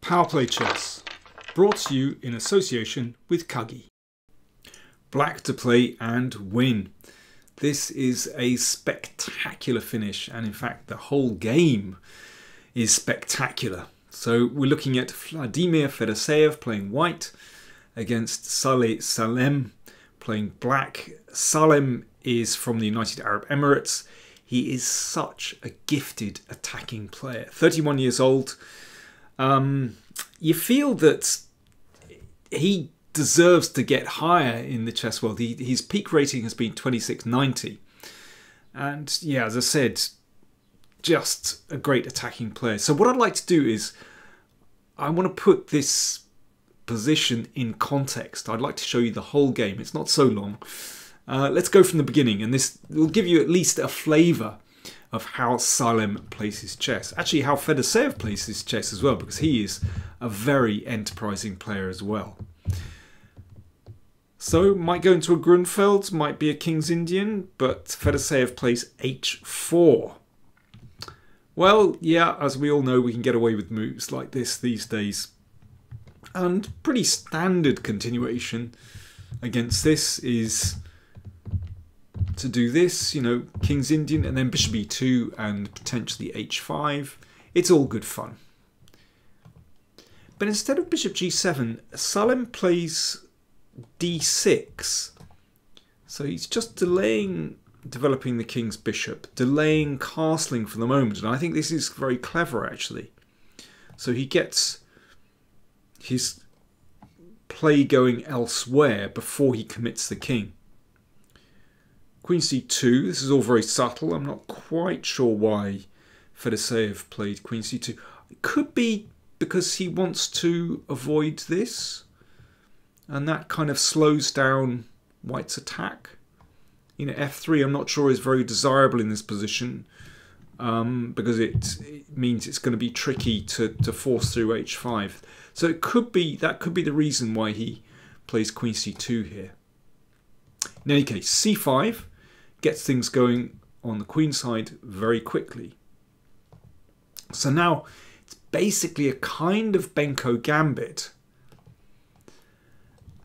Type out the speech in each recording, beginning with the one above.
PowerPlay Chess, brought to you in association with Kagi. Black to play and win. This is a spectacular finish, and in fact the whole game is spectacular. So we're looking at Vladimir Fedoseev playing white against Salem playing black. Salem is from the United Arab Emirates. He is such a gifted attacking player. 31 years old. You feel that he deserves to get higher in the chess world. His peak rating has been 2690. And yeah, as I said, just a great attacking player. So what I'd like to do is I want to put this position in context. I'd like to show you the whole game. It's not so long. Let's go from the beginning, and this will give you at least a flavour of how Salem plays his chess. Actually, how Fedoseev plays his chess as well, because he is a very enterprising player as well. So, might go into a Grunfeld, might be a King's Indian, but Fedoseev plays h4. Well, yeah, as we all know, we can get away with moves like this these days. And pretty standard continuation against this is to do this, you know, King's Indian and then Bishop e2 and potentially h5. It's all good fun. But instead of Bishop g7, Salem plays d6. So he's just delaying developing the king's bishop, delaying castling for the moment. And I think this is very clever, actually. So he gets his play going elsewhere before he commits the king. Queen c2, this is all very subtle. I'm not quite sure why Fedoseev played Queen c2. It could be because he wants to avoid this, and that kind of slows down white's attack. You know, f3 I'm not sure is very desirable in this position because it means it's going to be tricky to force through h5. So it could be, that could be the reason why he plays Queen c2 here. In any case, c5 gets things going on the queen side very quickly. So now it's basically a kind of Benko gambit.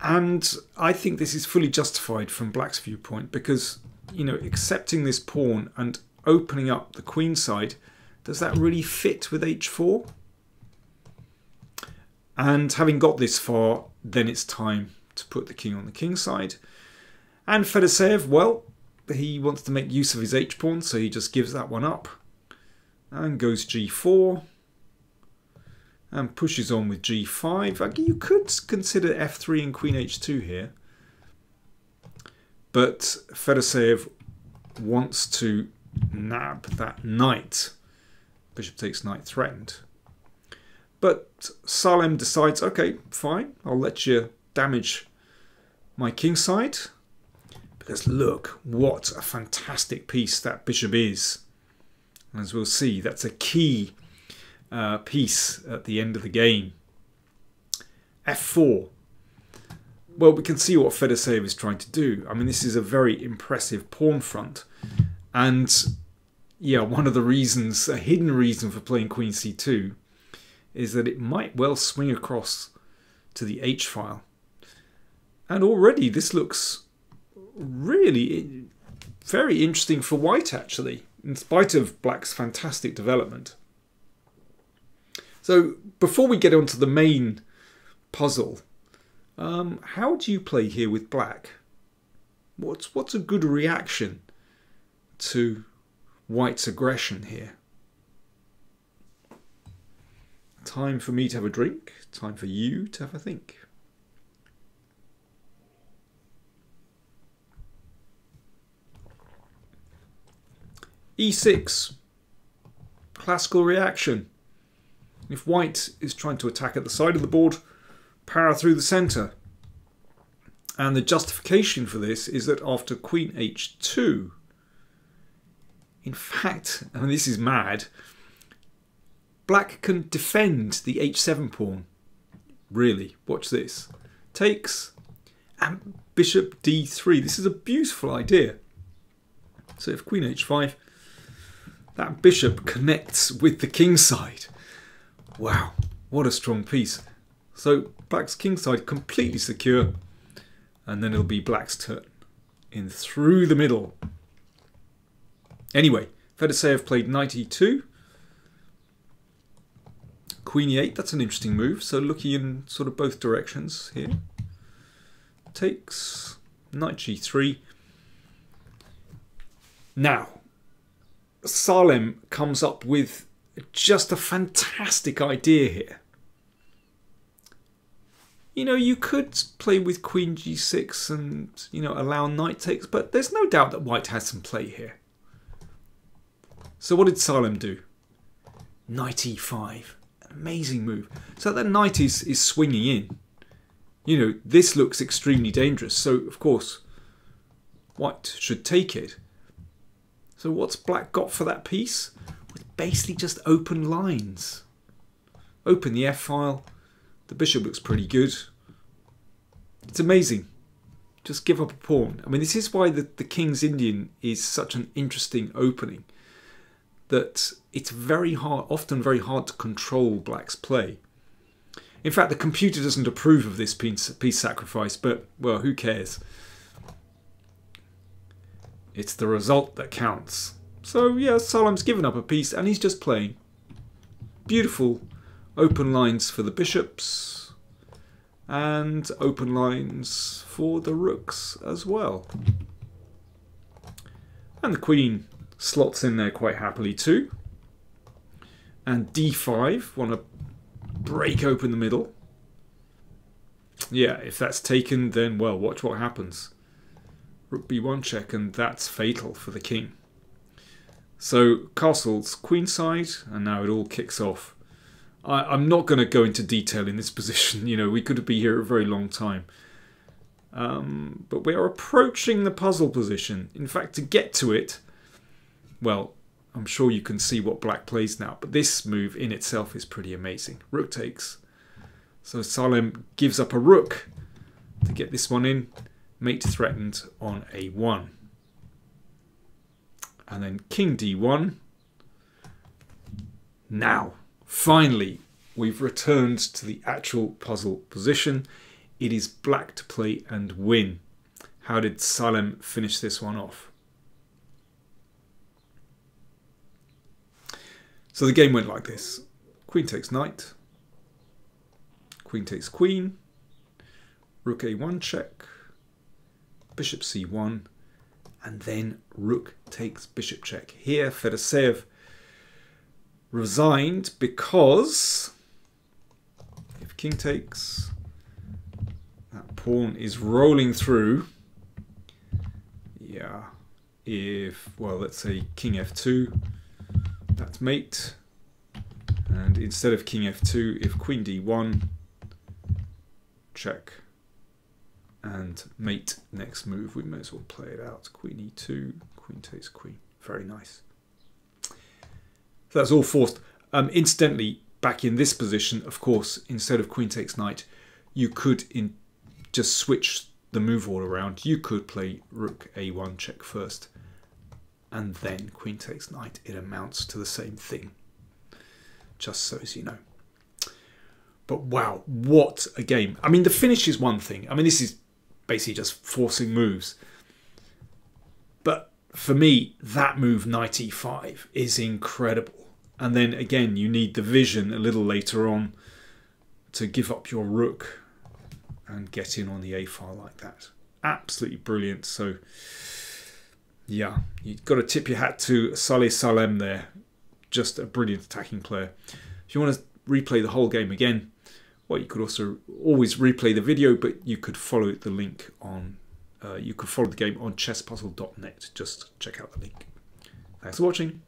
And I think this is fully justified from black's viewpoint because, you know, accepting this pawn and opening up the queen side, does that really fit with h4? And having got this far, then it's time to put the king on the king side. And Fedoseev, well, he wants to make use of his h-pawn, so he just gives that one up and goes g4 and pushes on with g5. You could consider f3 and queen h2 here, but Fedoseev wants to nab that knight. Bishop takes knight threatened. But Salem decides, okay, fine, I'll let you damage my king side. Because look, what a fantastic piece that bishop is. As we'll see, that's a key piece at the end of the game. f4. Well, we can see what Fedoseev is trying to do. I mean, this is a very impressive pawn front. And yeah, one of the reasons, a hidden reason for playing Queen c2 is that it might well swing across to the h-file. And already this looks really very interesting for white, actually, in spite of black's fantastic development. So before we get on to the main puzzle, how do you play here with black? What's a good reaction to white's aggression here? Time for me to have a drink, time for you to have a think. e6, classical reaction. If white is trying to attack at the side of the board, power through the centre. And the justification for this is that after queen h2, in fact, and this is mad, black can defend the h7 pawn. Really, watch this. Takes, and bishop d3. This is a beautiful idea. So if queen h5, that bishop connects with the king side. Wow, What a strong piece. So black's kingside completely secure, and then it'll be black's turn in through the middle. Anyway, Fedoseev played knight e2, queen e8. That's an interesting move. So looking in sort of both directions here. Takes, knight g3. Now, Salem comes up with just a fantastic idea here. You know, you could play with queen g6 and, you know, allow knight takes, but there's no doubt that white has some play here. So what did Salem do? Knight e5. An amazing move. So that knight is swinging in. You know, this looks extremely dangerous. So, of course, white should take it. So what's black got for that piece? It's basically just open lines. Open the f-file. The bishop looks pretty good. It's amazing. Just give up a pawn. I mean, this is why the King's Indian is such an interesting opening. That it's very hard, often very hard to control black's play. In fact, the computer doesn't approve of this piece sacrifice, but, well, who cares? It's the result that counts. So, yeah, Salem's given up a piece, and he's just playing. Beautiful open lines for the bishops, and open lines for the rooks as well. And the queen slots in there quite happily too. And d5, want to break open the middle. Yeah, if that's taken, then, well, watch what happens. Rook b1 check, and that's fatal for the king. So castles queenside, and now it all kicks off. I'm not going to go into detail in this position. You know, we could be here a very long time. But we are approaching the puzzle position. In fact, to get to it, well, I'm sure you can see what black plays now. But this move in itself is pretty amazing. Rook takes. So Salem gives up a rook to get this one in. Mate threatened on a1. And then king d1. Now, finally, we've returned to the actual puzzle position. It is black to play and win. How did Salem finish this one off? So the game went like this. Queen takes knight. Queen takes queen. Rook a1 check. Bishop c1. And then rook takes bishop check. Here, Fedoseev resigned because if king takes, that pawn is rolling through. Yeah, if, well, let's say king f2, that's mate. And instead of king f2, if queen d1, check, and mate next move, we may as well play it out. Queen e2, queen takes queen. Very nice. So that's all forced. Incidentally, back in this position, of course, instead of queen takes knight, you could just switch the move all around. You could play rook a1 check first, and then queen takes knight. It amounts to the same thing, just so as you know. But wow, what a game. I mean, the finish is one thing. I mean, this is basically just forcing moves. But for me, that move, knight e5, is incredible. And then again, you need the vision a little later on to give up your rook and get in on the a-file like that. Absolutely brilliant. So, yeah, you've got to tip your hat to Salem there. Just a brilliant attacking player. If you want to replay the whole game again, well, you could also always replay the video, but you could follow the link on, you could follow the game on chesspuzzle.net. Just check out the link. Thanks for watching.